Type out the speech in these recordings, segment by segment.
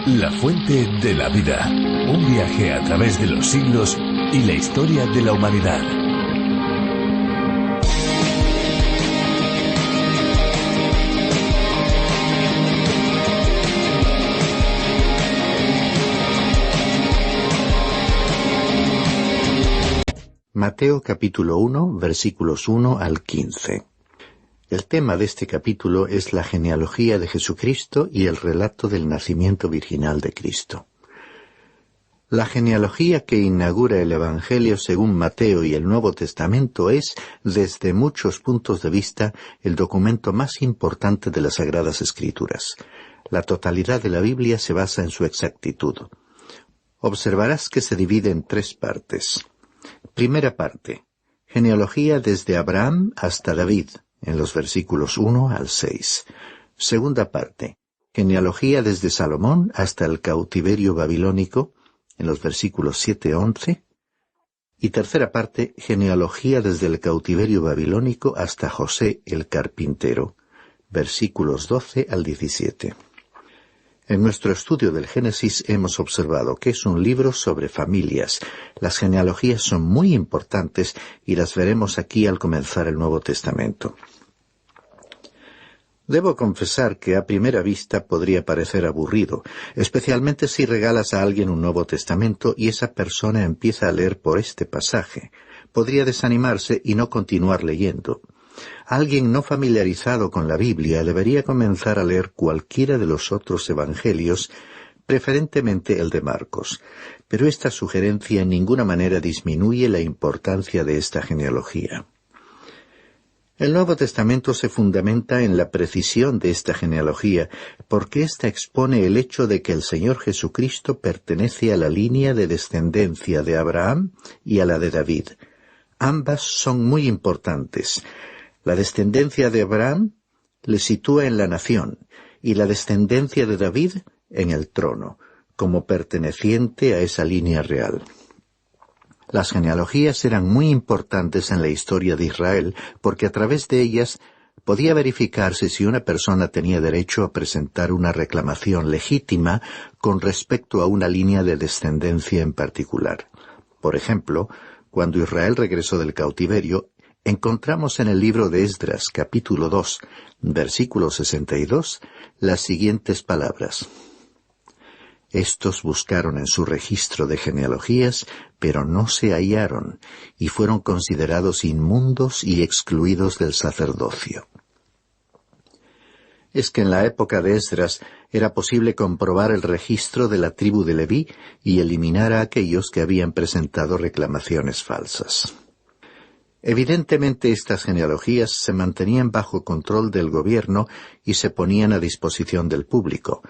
La fuente de la vida. Un viaje a través de los siglos y la historia de la humanidad. Mateo capítulo 1, versículos 1 al 15. El tema de este capítulo es la genealogía de Jesucristo y el relato del nacimiento virginal de Cristo. La genealogía que inaugura el Evangelio según Mateo y el Nuevo Testamento es, desde muchos puntos de vista, el documento más importante de las Sagradas Escrituras. La totalidad de la Biblia se basa en su exactitud. Observarás que se divide en 3 partes. Primera parte, genealogía desde Abraham hasta David, en los versículos 1 al 6. Segunda parte, genealogía desde Salomón hasta el cautiverio babilónico, en los versículos 7 a 11. Y tercera parte, genealogía desde el cautiverio babilónico hasta José el carpintero, versículos 12 al 17. En nuestro estudio del Génesis hemos observado que es un libro sobre familias. Las genealogías son muy importantes y las veremos aquí al comenzar el Nuevo Testamento. Debo confesar que a primera vista podría parecer aburrido, especialmente si regalas a alguien un Nuevo Testamento y esa persona empieza a leer por este pasaje. Podría desanimarse y no continuar leyendo. Alguien no familiarizado con la Biblia debería comenzar a leer cualquiera de los otros evangelios, preferentemente el de Marcos. Pero esta sugerencia en ninguna manera disminuye la importancia de esta genealogía. El Nuevo Testamento se fundamenta en la precisión de esta genealogía, porque ésta expone el hecho de que el Señor Jesucristo pertenece a la línea de descendencia de Abraham y a la de David. Ambas son muy importantes. La descendencia de Abraham le sitúa en la nación y la descendencia de David en el trono, como perteneciente a esa línea real. Las genealogías eran muy importantes en la historia de Israel porque a través de ellas podía verificarse si una persona tenía derecho a presentar una reclamación legítima con respecto a una línea de descendencia en particular. Por ejemplo, cuando Israel regresó del cautiverio, encontramos en el libro de Esdras, capítulo 2, versículo 62, las siguientes palabras. Estos buscaron en su registro de genealogías, pero no se hallaron, y fueron considerados inmundos y excluidos del sacerdocio. Es que en la época de Esdras era posible comprobar el registro de la tribu de Leví y eliminar a aquellos que habían presentado reclamaciones falsas. Evidentemente estas genealogías se mantenían bajo control del gobierno y se ponían a disposición del público.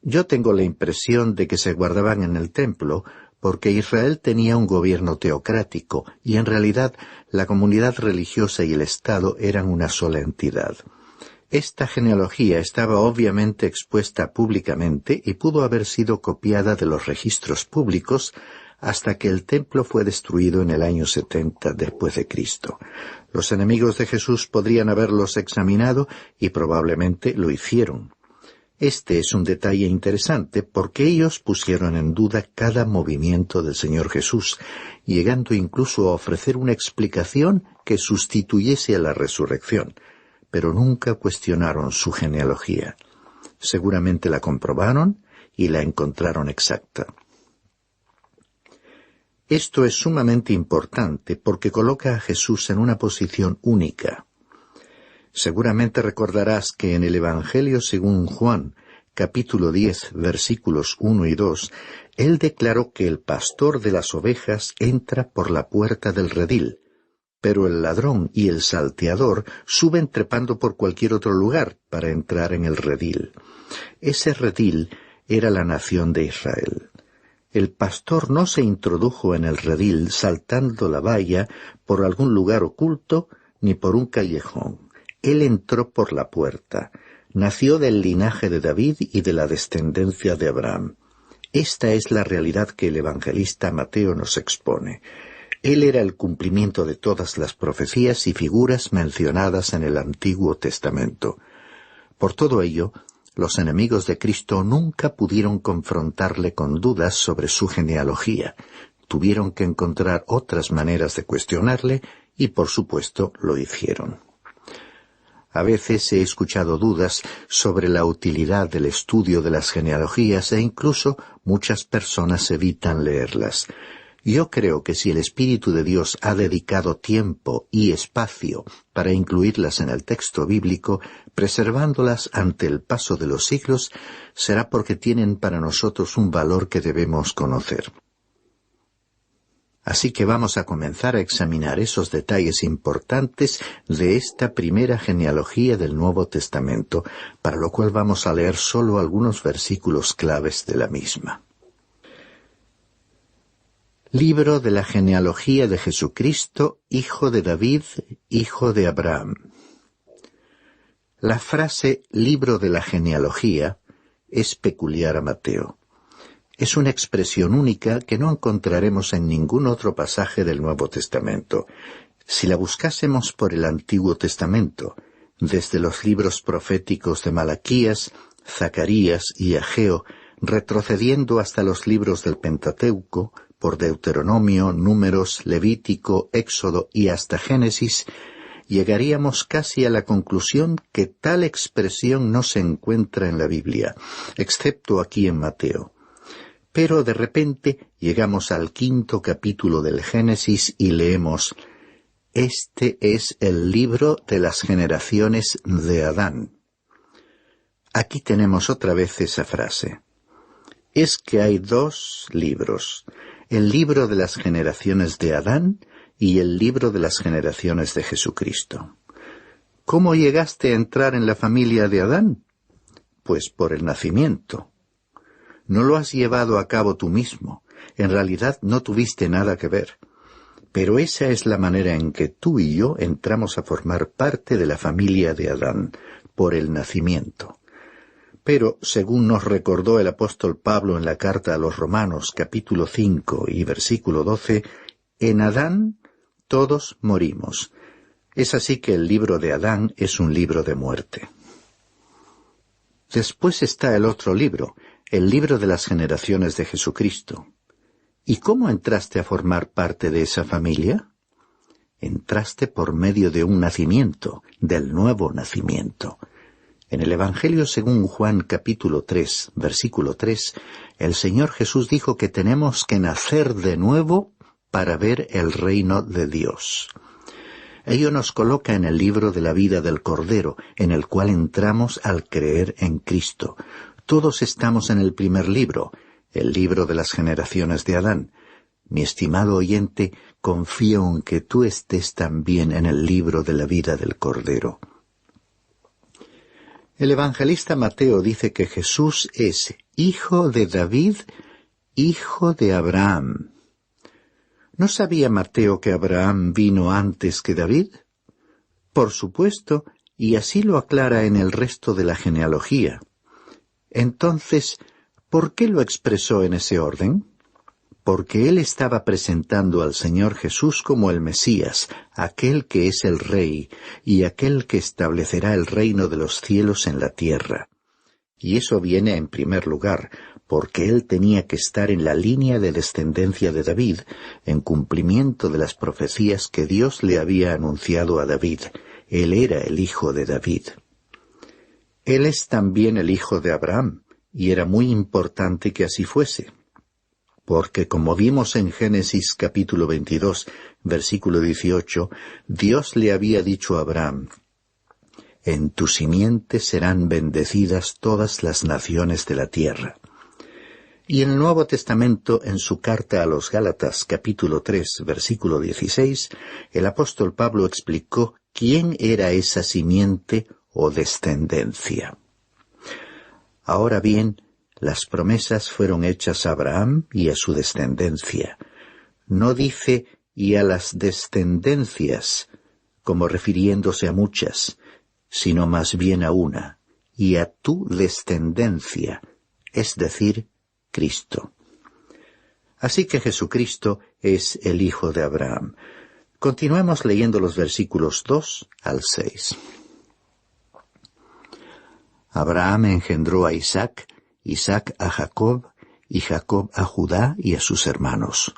Yo tengo la impresión de que se guardaban en el templo porque Israel tenía un gobierno teocrático y en realidad la comunidad religiosa y el Estado eran una sola entidad. Esta genealogía estaba obviamente expuesta públicamente y pudo haber sido copiada de los registros públicos hasta que el templo fue destruido en el año 70 después de Cristo. Los enemigos de Jesús podrían haberlos examinado y probablemente lo hicieron. Este es un detalle interesante porque ellos pusieron en duda cada movimiento del Señor Jesús, llegando incluso a ofrecer una explicación que sustituyese a la resurrección, pero nunca cuestionaron su genealogía. Seguramente la comprobaron y la encontraron exacta. Esto es sumamente importante porque coloca a Jesús en una posición única. Seguramente recordarás que en el Evangelio según Juan, capítulo 10, versículos 1 y 2, él declaró que el pastor de las ovejas entra por la puerta del redil, pero el ladrón y el salteador suben trepando por cualquier otro lugar para entrar en el redil. Ese redil era la nación de Israel. El pastor no se introdujo en el redil saltando la valla por algún lugar oculto ni por un callejón. Él entró por la puerta. Nació del linaje de David y de la descendencia de Abraham. Esta es la realidad que el evangelista Mateo nos expone. Él era el cumplimiento de todas las profecías y figuras mencionadas en el Antiguo Testamento. Por todo ello, Los enemigos de Cristo nunca pudieron confrontarle con dudas sobre su genealogía. Tuvieron que encontrar otras maneras de cuestionarle y, por supuesto, lo hicieron. A veces he escuchado dudas sobre la utilidad del estudio de las genealogías e incluso muchas personas evitan leerlas. Yo creo que si el Espíritu de Dios ha dedicado tiempo y espacio para incluirlas en el texto bíblico, preservándolas ante el paso de los siglos, será porque tienen para nosotros un valor que debemos conocer. Así que vamos a comenzar a examinar esos detalles importantes de esta primera genealogía del Nuevo Testamento, para lo cual vamos a leer solo algunos versículos claves de la misma. Libro de la genealogía de Jesucristo, hijo de David, hijo de Abraham. La frase libro de la genealogía es peculiar a Mateo. Es una expresión única que no encontraremos en ningún otro pasaje del Nuevo Testamento. Si la buscásemos por el Antiguo Testamento, desde los libros proféticos de Malaquías, Zacarías y Ageo, retrocediendo hasta los libros del Pentateuco, por Deuteronomio, Números, Levítico, Éxodo y hasta Génesis, llegaríamos casi a la conclusión que tal expresión no se encuentra en la Biblia, excepto aquí en Mateo. Pero de repente llegamos al 5º capítulo del Génesis y leemos: «Este es el libro de las generaciones de Adán». Aquí tenemos otra vez esa frase. Es que hay dos libros, el libro de las generaciones de Adán y el libro de las generaciones de Jesucristo. ¿Cómo llegaste a entrar en la familia de Adán? Pues por el nacimiento. No lo has llevado a cabo tú mismo. En realidad no tuviste nada que ver. Pero esa es la manera en que tú y yo entramos a formar parte de la familia de Adán, por el nacimiento. Pero, según nos recordó el apóstol Pablo en la carta a los Romanos, capítulo 5 y versículo 12, en Adán todos morimos. Es así que el libro de Adán es un libro de muerte. Después está el otro libro, el libro de las generaciones de Jesucristo. ¿Y cómo entraste a formar parte de esa familia? Entraste por medio de un nacimiento, del nuevo nacimiento. En el Evangelio según Juan capítulo 3, versículo 3, el Señor Jesús dijo que tenemos que nacer de nuevo para ver el reino de Dios. Ello nos coloca en el libro de la vida del Cordero, en el cual entramos al creer en Cristo. Todos estamos en el primer libro, el libro de las generaciones de Adán. Mi estimado oyente, confío en que tú estés también en el libro de la vida del Cordero. El evangelista Mateo dice que Jesús es hijo de David, hijo de Abraham. ¿No sabía Mateo que Abraham vino antes que David? Por supuesto, y así lo aclara en el resto de la genealogía. Entonces, ¿por qué lo expresó en ese orden? Porque él estaba presentando al Señor Jesús como el Mesías, aquel que es el Rey, y aquel que establecerá el reino de los cielos en la tierra. Y eso viene en primer lugar, porque él tenía que estar en la línea de descendencia de David, en cumplimiento de las profecías que Dios le había anunciado a David. Él era el hijo de David. Él es también el hijo de Abraham, y era muy importante que así fuese. Porque como vimos en Génesis capítulo 22, versículo 18, Dios le había dicho a Abraham: «En tu simiente serán bendecidas todas las naciones de la tierra». Y en el Nuevo Testamento, en su carta a los Gálatas capítulo 3, versículo 16, el apóstol Pablo explicó quién era esa simiente o descendencia. Ahora bien, las promesas fueron hechas a Abraham y a su descendencia. No dice «y a las descendencias», como refiriéndose a muchas, sino más bien a una, «y a tu descendencia», es decir, Cristo. Así que Jesucristo es el hijo de Abraham. Continuemos leyendo los versículos 2 al 6. Abraham engendró a Isaac, Isaac a Jacob, y Jacob a Judá y a sus hermanos.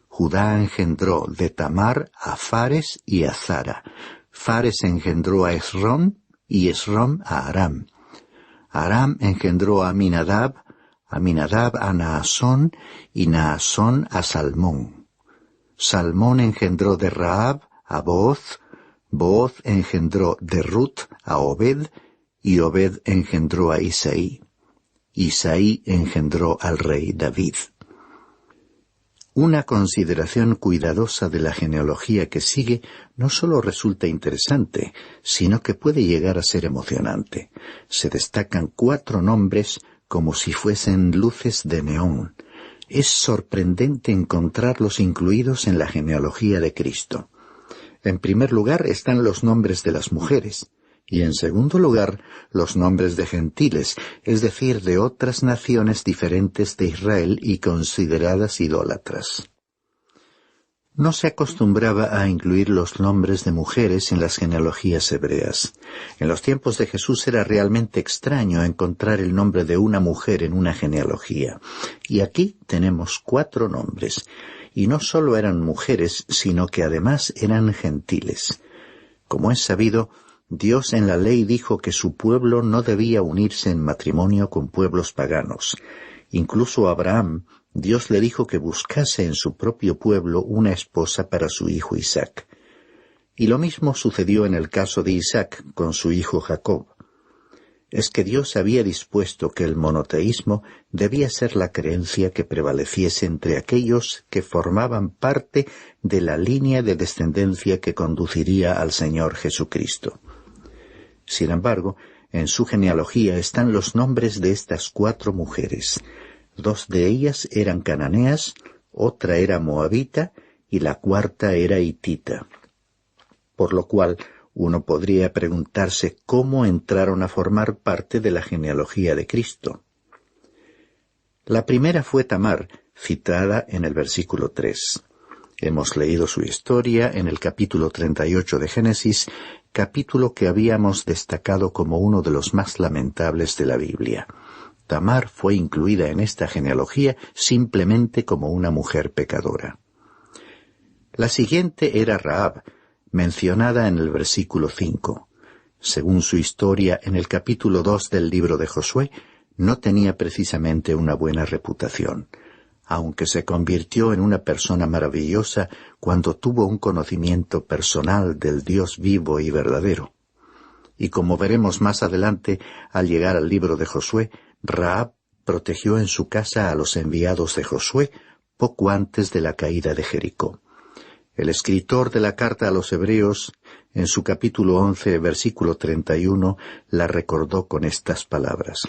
Judá engendró de Tamar a Fares y a Zara. Fares engendró a Esrom, y Esrom a Aram. Aram engendró a Aminadab, Aminadab a Naasón, y Naasón a Salmón. Salmón engendró de Rahab a Booz, Booz engendró de Ruth a Obed, y Obed engendró a Isaí. Isaí engendró al rey David. Una consideración cuidadosa de la genealogía que sigue no solo resulta interesante, sino que puede llegar a ser emocionante. Se destacan 4 nombres como si fuesen luces de neón. Es sorprendente encontrarlos incluidos en la genealogía de Cristo. En primer lugar están los nombres de las mujeres, y en segundo lugar los nombres de gentiles, es decir, de otras naciones diferentes de Israel y consideradas idólatras. No se acostumbraba a incluir los nombres de mujeres en las genealogías hebreas. En los tiempos de Jesús era realmente extraño encontrar el nombre de una mujer en una genealogía. Y aquí tenemos 4 nombres. Y no solo eran mujeres, sino que además eran gentiles. Como es sabido, Dios en la ley dijo que su pueblo no debía unirse en matrimonio con pueblos paganos. Incluso a Abraham, Dios le dijo que buscase en su propio pueblo una esposa para su hijo Isaac. Y lo mismo sucedió en el caso de Isaac con su hijo Jacob. Es que Dios había dispuesto que el monoteísmo debía ser la creencia que prevaleciese entre aquellos que formaban parte de la línea de descendencia que conduciría al Señor Jesucristo. Sin embargo, en su genealogía están los nombres de estas 4 mujeres. 2 de ellas eran cananeas, otra era moabita y la 4ª era hitita. Por lo cual, uno podría preguntarse cómo entraron a formar parte de la genealogía de Cristo. La primera fue Tamar, citada en el versículo 3. Hemos leído su historia en el capítulo 38 de Génesis, capítulo que habíamos destacado como uno de los más lamentables de la Biblia. Tamar fue incluida en esta genealogía simplemente como una mujer pecadora. La siguiente era Rahab, mencionada en el versículo 5. Según su historia en el capítulo 2 del libro de Josué, no tenía precisamente una buena reputación, aunque se convirtió en una persona maravillosa cuando tuvo un conocimiento personal del Dios vivo y verdadero. Y como veremos más adelante, al llegar al libro de Josué, Rahab protegió en su casa a los enviados de Josué poco antes de la caída de Jericó. El escritor de la carta a los Hebreos, en su capítulo 11, versículo 31, la recordó con estas palabras.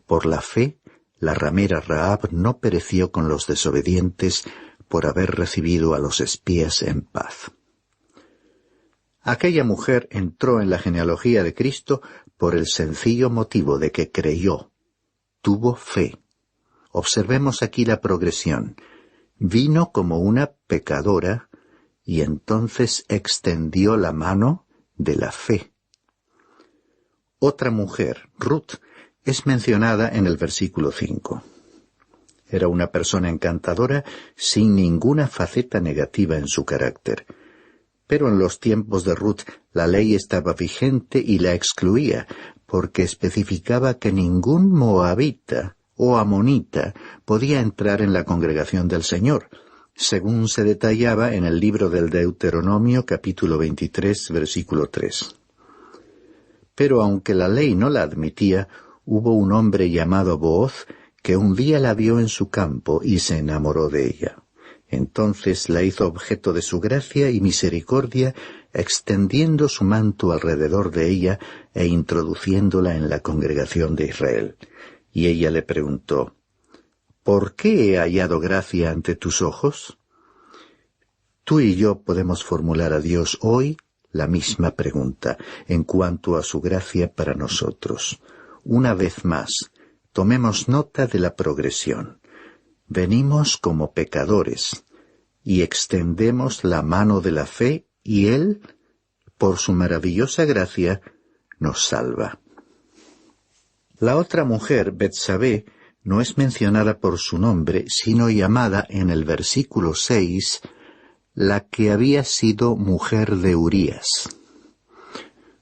Por la fe, la ramera Rahab no pereció con los desobedientes por haber recibido a los espías en paz. Aquella mujer entró en la genealogía de Cristo por el sencillo motivo de que creyó, tuvo fe. Observemos aquí la progresión. Vino como una pecadora y entonces extendió la mano de la fe. Otra mujer, Ruth, es mencionada en el versículo 5. Era una persona encantadora sin ninguna faceta negativa en su carácter. Pero en los tiempos de Ruth la ley estaba vigente y la excluía, porque especificaba que ningún moabita o amonita podía entrar en la congregación del Señor, según se detallaba en el libro del Deuteronomio capítulo 23, versículo 3. Pero aunque la ley no la admitía, hubo un hombre llamado Booz que un día la vio en su campo y se enamoró de ella. Entonces la hizo objeto de su gracia y misericordia, extendiendo su manto alrededor de ella e introduciéndola en la congregación de Israel. Y ella le preguntó, ¿por qué he hallado gracia ante tus ojos? Tú y yo podemos formular a Dios hoy la misma pregunta en cuanto a su gracia para nosotros. Una vez más, tomemos nota de la progresión. Venimos como pecadores y extendemos la mano de la fe y Él, por su maravillosa gracia, nos salva. La otra mujer, Betsabé, no es mencionada por su nombre, sino llamada en el versículo 6, la que había sido mujer de Urías.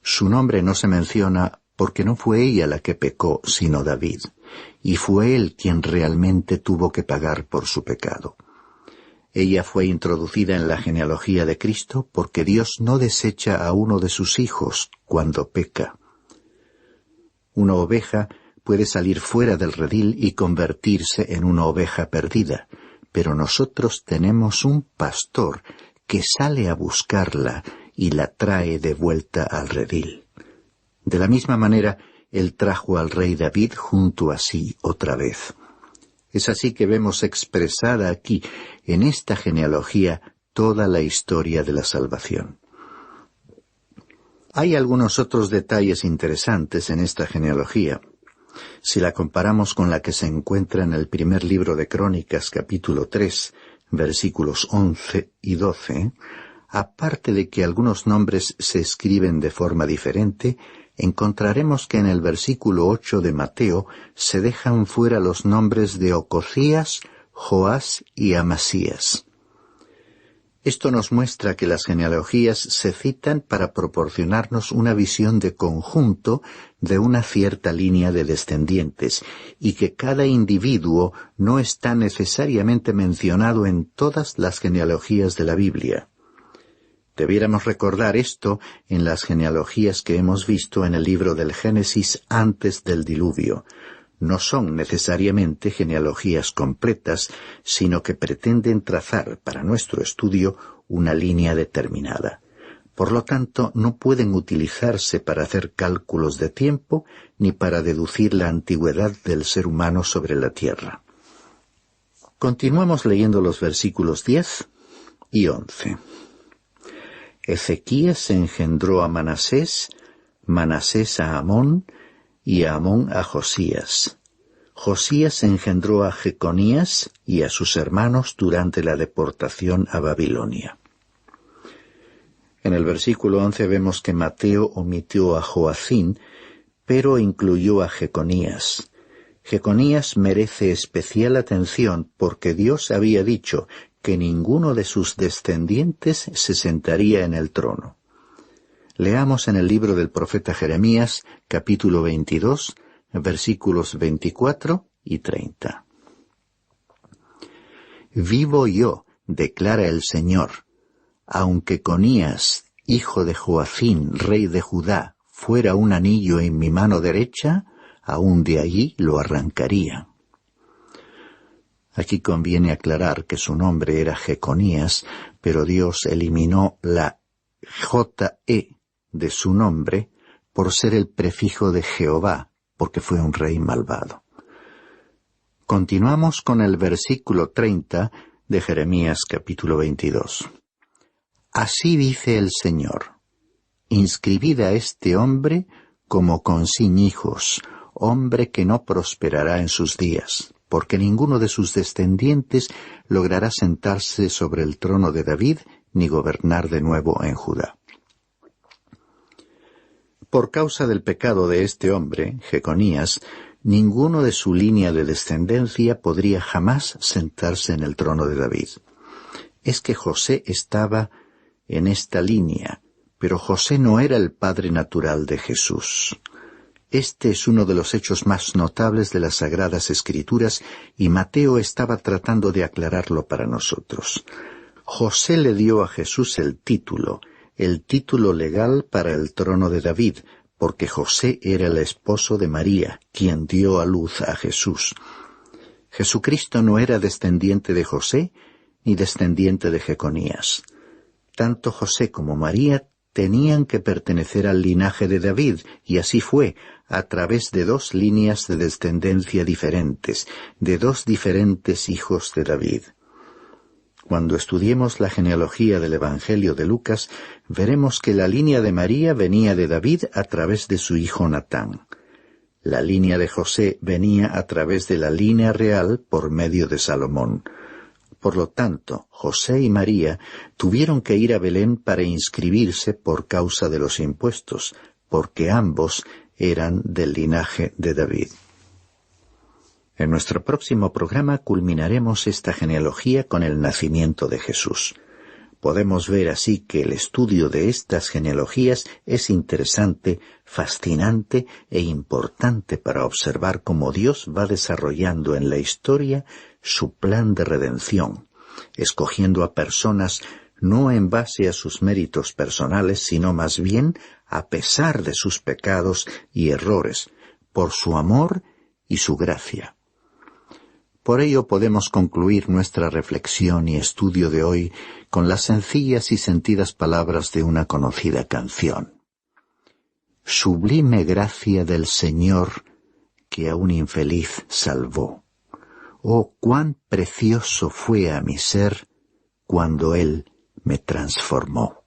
Su nombre no se menciona porque no fue ella la que pecó, sino David, y fue él quien realmente tuvo que pagar por su pecado. Ella fue introducida en la genealogía de Cristo porque Dios no desecha a uno de sus hijos cuando peca. Una oveja puede salir fuera del redil y convertirse en una oveja perdida, pero nosotros tenemos un pastor que sale a buscarla y la trae de vuelta al redil. De la misma manera, él trajo al rey David junto a sí otra vez. Es así que vemos expresada aquí, en esta genealogía, toda la historia de la salvación. Hay algunos otros detalles interesantes en esta genealogía. Si la comparamos con la que se encuentra en el primer libro de Crónicas, capítulo 3, versículos 11 y 12, aparte de que algunos nombres se escriben de forma diferente, encontraremos que en el versículo 8 de Mateo se dejan fuera los nombres de Ocosías, Joás y Amasías. Esto nos muestra que las genealogías se citan para proporcionarnos una visión de conjunto de una cierta línea de descendientes, y que cada individuo no está necesariamente mencionado en todas las genealogías de la Biblia. Debiéramos recordar esto en las genealogías que hemos visto en el libro del Génesis antes del diluvio. No son necesariamente genealogías completas, sino que pretenden trazar para nuestro estudio una línea determinada. Por lo tanto, no pueden utilizarse para hacer cálculos de tiempo ni para deducir la antigüedad del ser humano sobre la tierra. Continuamos leyendo los versículos 10 y 11. Ezequías engendró a Manasés, Manasés a Amón, y a Amón a Josías. Josías engendró a Jeconías y a sus hermanos durante la deportación a Babilonia. En el versículo 11 vemos que Mateo omitió a Joacín, pero incluyó a Jeconías. Jeconías merece especial atención porque Dios había dicho que ninguno de sus descendientes se sentaría en el trono. Leamos en el libro del profeta Jeremías, capítulo 22, versículos 24 y 30. Vivo yo, declara el Señor, aunque Conías, hijo de Joacín, rey de Judá, fuera un anillo en mi mano derecha, aún de allí lo arrancaría. Aquí conviene aclarar que su nombre era Jeconías, pero Dios eliminó la J-E de su nombre por ser el prefijo de Jehová, porque fue un rey malvado. Continuamos con el versículo 30 de Jeremías capítulo 22. Así dice el Señor: inscribid a este hombre como con sin hijos, hombre que no prosperará en sus días, porque ninguno de sus descendientes logrará sentarse sobre el trono de David, ni gobernar de nuevo en Judá. Por causa del pecado de este hombre, Jeconías, ninguno de su línea de descendencia podría jamás sentarse en el trono de David. Es que José estaba en esta línea, pero José no era el padre natural de Jesús. Este es uno de los hechos más notables de las Sagradas Escrituras, y Mateo estaba tratando de aclararlo para nosotros. José le dio a Jesús el título legal para el trono de David, porque José era el esposo de María, quien dio a luz a Jesús. Jesucristo no era descendiente de José, ni descendiente de Jeconías. Tanto José como María tenían que pertenecer al linaje de David, y así fue, a través de dos líneas de descendencia diferentes, de dos diferentes hijos de David. Cuando estudiemos la genealogía del Evangelio de Lucas, veremos que la línea de María venía de David a través de su hijo Natán. La línea de José venía a través de la línea real por medio de Salomón. Por lo tanto, José y María tuvieron que ir a Belén para inscribirse por causa de los impuestos, porque ambos eran del linaje de David. En nuestro próximo programa culminaremos esta genealogía con el nacimiento de Jesús. Podemos ver así que el estudio de estas genealogías es interesante, fascinante e importante para observar cómo Dios va desarrollando en la historia su plan de redención, escogiendo a personas no en base a sus méritos personales, sino más bien a pesar de sus pecados y errores, por su amor y su gracia. Por ello podemos concluir nuestra reflexión y estudio de hoy con las sencillas y sentidas palabras de una conocida canción. Sublime gracia del Señor que a un infeliz salvó. Oh, cuán precioso fue a mi ser cuando Él me transformó.